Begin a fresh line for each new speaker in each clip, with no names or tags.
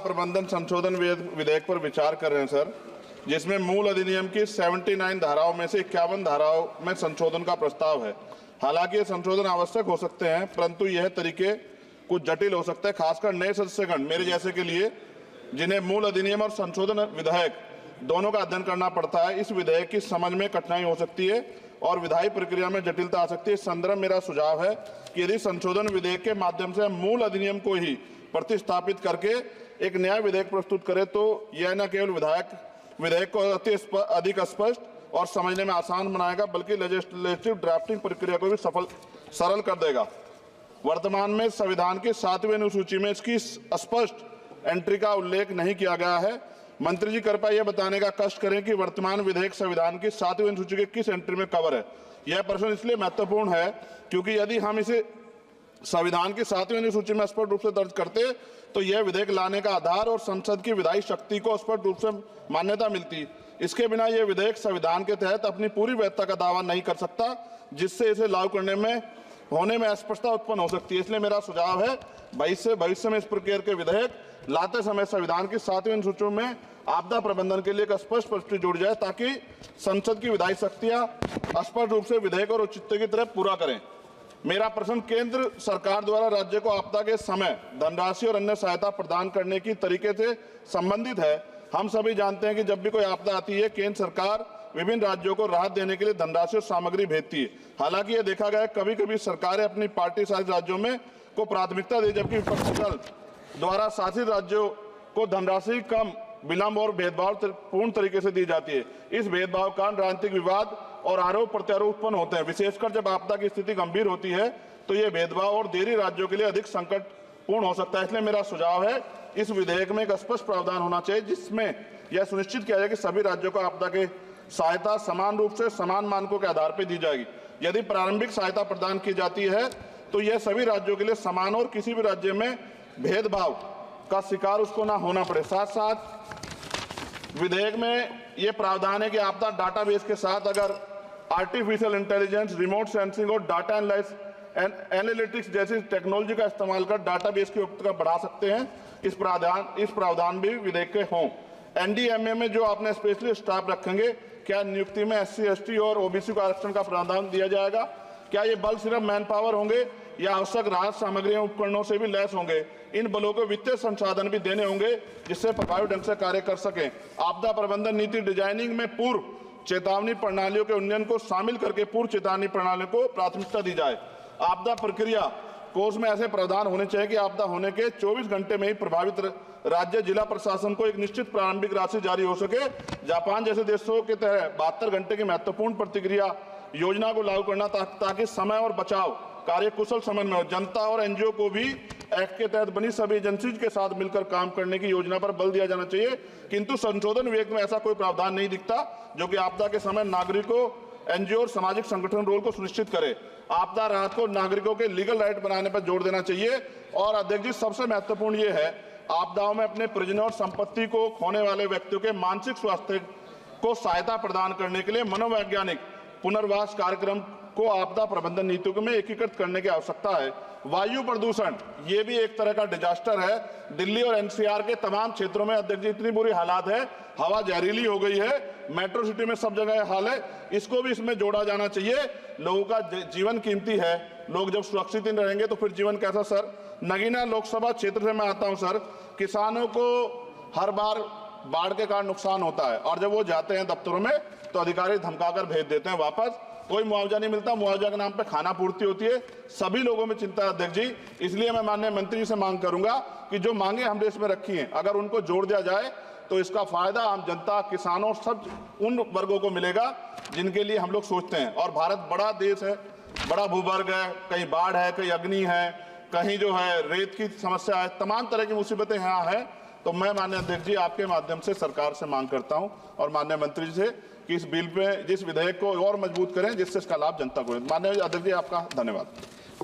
प्रबंधन संशोधन विधेयक पर विचार कर रहे हैं सर, जिसमें मूल अधिनियम की 79 धाराओं में से 51 धाराओं में संशोधन का प्रस्ताव है। हालांकि ये संशोधन आवश्यक हो सकते हैं, परंतु यह तरीके कुछ जटिल हो सकते हैं, खासकर नए सदस्यगण मेरे जैसे के लिए, जिन्हें मूल अधिनियम और संशोधन विधेयक दोनों का अध्ययन करना पड़ता है। इस विधेयक की समझ में कठिनाई हो सकती है और विधायी प्रक्रिया में जटिलता आ सकती है। इस संदर्भ में मेरा सुझाव है कि यदि संशोधन विधेयक के माध्यम से मूल अधिनियम को ही प्रतिस्थापित करके एक नया विधेयक प्रस्तुत करें, तो यह न केवल विधेयक को अधिक स्पष्ट और समझने में आसान बनाएगा, बल्कि लेजिस्लेटिव ड्राफ्टिंग प्रक्रिया को भी सरल कर देगा। वर्तमान में संविधान की 7वीं अनुसूची में इसकी स्पष्ट एंट्री का उल्लेख नहीं किया गया है। मंत्री जी कृपया यह बताने का कष्ट करें कि वर्तमान विधेयक संविधान की 7वीं अनुसूची के किस एंट्री में कवर है। यह प्रश्न इसलिए महत्वपूर्ण है क्योंकि यदि हम इसे संविधान की 7वीं अनुसूची में स्पष्ट रूप से दर्ज करते तो यह विधेयक लाने का आधार और संसद की विधायी शक्ति को स्पष्ट रूप से मान्यता मिलती। इसके बिना यह विधेयक संविधान के तहत अपनी पूरी वैधता का दावा नहीं कर सकता, जिससे इसे लागू करने में होने में अस्पष्टता उत्पन्न हो सकती है। इसलिए मेरा सुझाव है भविष्य में इस प्रकार के विधेयक लाते समय संविधान की 7वीं अनुसूची में आपदा प्रबंधन के लिए एक स्पष्ट प्रविष्टि जोड़ी जाए, ताकि संसद की विधायी शक्तियां स्पष्ट रूप से विधेयक और औचित्य की तरह पूरा करें। मेरा प्रश्न केंद्र सरकार द्वारा राज्य को आपदा के समय धनराशि और अन्य सहायता प्रदान करने की तरीके से संबंधित है। हम सभी जानते हैं कि जब भी कोई आपदा आती है, केंद्र सरकार विभिन्न राज्यों को राहत देने के लिए धनराशि और सामग्री भेजती है। हालांकि यह देखा गया है कभी कभी सरकारें अपनी पार्टी शासित राज्यों में को प्राथमिकता दी, जबकि विपक्षी दल द्वारा शासित राज्यों को धनराशि कम, विलंब और भेदभावपूर्ण तरीके से दी जाती है। इस भेदभाव का राजनीतिक विवाद और आरोप प्रत्यारोप उत्पन्न होते हैं। विशेषकर जब आपदा की स्थिति गंभीर होती है तो यह भेदभाव और देरी राज्यों के लिए अधिक संकटपूर्ण हो सकता है। इसलिए मेरा सुझाव है इस विधेयक में एक स्पष्ट प्रावधान होना चाहिए, जिसमें यह सुनिश्चित किया जाए कि सभी राज्यों को आपदा के सहायता समान रूप से समान मानकों के आधार पर दी जाएगी। यदि प्रारंभिक सहायता प्रदान की जाती है तो यह सभी राज्यों के लिए समान और किसी भी राज्य में भेदभाव का शिकार उसको ना होना पड़े। साथ साथ विधेयक में यह प्रावधान है कि आपदा डाटाबेस के साथ अगर आर्टिफिशियल इंटेलिजेंस, रिमोट सेंसिंग और डाटा एनालिटिक्स जैसी टेक्नोलॉजी का इस्तेमाल कर डाटाबेस की उपयुक्तता बढ़ा सकते हैं। इस प्रावधान भी विधेयक के हों। एनडीएमए में जो आपने स्पेशली स्टाफ रखेंगे, क्या नियुक्ति में SC, ST और OBC को आरक्षण का प्रावधान दिया जाएगा? क्या ये बल सिर्फ मैन पावर होंगे या आवश्यक राहत सामग्रियों उपकरणों से भी लैस होंगे? इन बलों को वित्तीय संसाधन भी देने होंगे जिससे प्रभावी ढंग से कार्य कर सकें। आपदा प्रबंधन नीति डिजाइनिंग में पूर्व चेतावनी प्रणालियों के उन्नयन को शामिल करके पूर्व चेतावनी प्रणालियों को प्राथमिकता दी जाए। आपदा प्रक्रिया कोष में ऐसे प्रावधान होने चाहिए कि आपदा होने के 24 घंटे में ही प्रभावित राज्य जिला प्रशासन को एक निश्चित प्रारंभिक राशि जारी हो सके। जापान जैसे देशों के तरह 72 घंटे की महत्वपूर्ण प्रतिक्रिया योजना को लागू करना, ताकि समय और बचाव कार्य कुशल समन्वय हो। जनता और NGO को भी एक्ट के तहत बनी सभी एजेंसीज के साथ मिलकर काम करने की योजना पर बल दिया जाना चाहिए। किंतु संशोधन विधेयक में ऐसा कोई प्रावधान नहीं दिखता जो कि आपदा के समय नागरिकों, NGO और सामाजिक संगठन रोल को सुनिश्चित करे। आपदा राहत को नागरिकों के लीगल राइट बनाने पर जोर देना चाहिए। और अध्यक्ष जी, सबसे महत्वपूर्ण ये है, आपदाओं में अपने परिजनों और संपत्ति को खोने वाले व्यक्तियों के मानसिक स्वास्थ्य को सहायता प्रदान करने के लिए मनोवैज्ञानिक पुनर्वास कार्यक्रम को आपदा प्रबंधन नीतियों में एकीकृत करने की आवश्यकता है। वायु प्रदूषण ये भी एक तरह का डिजास्टर है। दिल्ली और NCR के तमाम क्षेत्रों में अध्यक्ष जी इतनी बुरी हालात है, हवा जहरीली हो गई है, मेट्रो सिटी में सब जगह हाल है। इसको भी इसमें जोड़ा जाना चाहिए। लोगों का जीवन कीमती है, लोग जब सुरक्षित नहीं रहेंगे तो फिर जीवन कैसा? सर, नगीना लोकसभा क्षेत्र से मैं आता हूं सर। किसानों को हर बार बाढ़ के कारण नुकसान होता है और जब वो जाते हैं दफ्तरों में तो अधिकारी धमकाकर भेज देते हैं वापस। कोई मुआवजा नहीं मिलता, मुआवजा के नाम पे खाना पूर्ति होती है। सभी लोगों में चिंता है अध्यक्ष जी। इसलिए मैं माननीय मंत्री जी से मांग करूंगा कि जो मांगे हमने इसमें रखी हैं, अगर उनको जोड़ दिया जाए तो इसका फायदा आम जनता, किसानों, सब उन वर्गों को मिलेगा जिनके लिए हम लोग सोचते हैं। और भारत बड़ा देश है, बड़ा भूवर्ग है, कहीं बाढ़ है, कहीं अग्नि है, कहीं जो है रेत की समस्या है, तमाम तरह की मुसीबतें यहाँ है। तो मैं माननीय अध्यक्ष जी आपके माध्यम से सरकार से मांग करता हूं और माननीय मंत्री जी से कि इस बिल पे, जिस विधेयक को और मजबूत करें जिससे इसका लाभ जनता को। माननीय अध्यक्ष जी आपका धन्यवाद।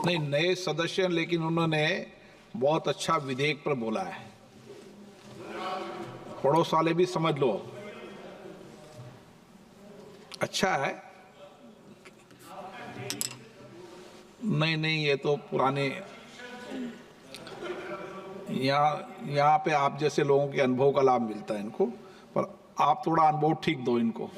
नहीं, नए सदस्य, लेकिन उन्होंने बहुत अच्छा विधेयक पर बोला है। पड़ोस वाले भी समझ लो, अच्छा है। नहीं, ये तो पुराने, यहाँ पे आप जैसे लोगों के अनुभव का लाभ मिलता है इनको, पर आप थोड़ा अनुभव ठीक दो इनको।